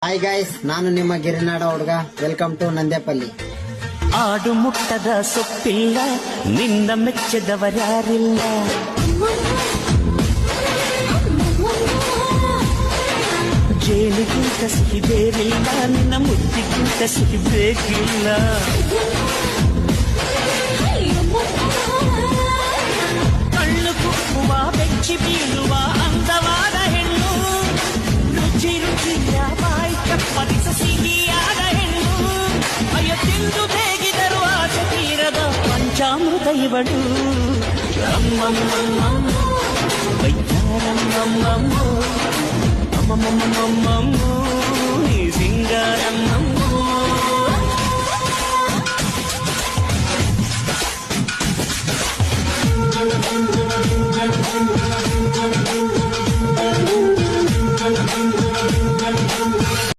Hi guys, ನಾನು ನಿಮ್ಮ ಗಿರಿನಾಡ ಹುಡುಗ. Welcome to Nandepalli. ಆಡು ಮುಟ್ಟದ ಸೊಪ್ಪಿಲ್ಲ, ನಿನ್ನ ಮೆಚ್ಚದವರ್ಯಾರಿಲ್ಲ. ಜೇನಿಗಿಂತ ಸಿಹಿ ಬೇರಿಲ್ಲ, ನಿನ್ನ ಮುತ್ತಿಗಿಂತ ಸಿಹಿ ಬೇಕಿಲ್ಲ. ಕಳ್ಳು ಕುಕ್ಕುವ ಬೆಚ್ಚಿ ಬೀಳುವ ಅಂದವಾದ ಹೆಣ್ಣು, ರುಚಿ ರುಚಿಯ ಬಾಯಿ ಚಪ್ಪರಿಸ ಸಿಹಿಯಾದ ಹೆಣ್ಣು. ಅಯ್ಯ ತಿಂದು ಬೇಗಿದರು ಆಸೆ ತೀರದ ಪಂಚಾಮೃತ ಇವಳು. ಅಮ್ಮಮ್ಮಮ್ಮಮ್ಮ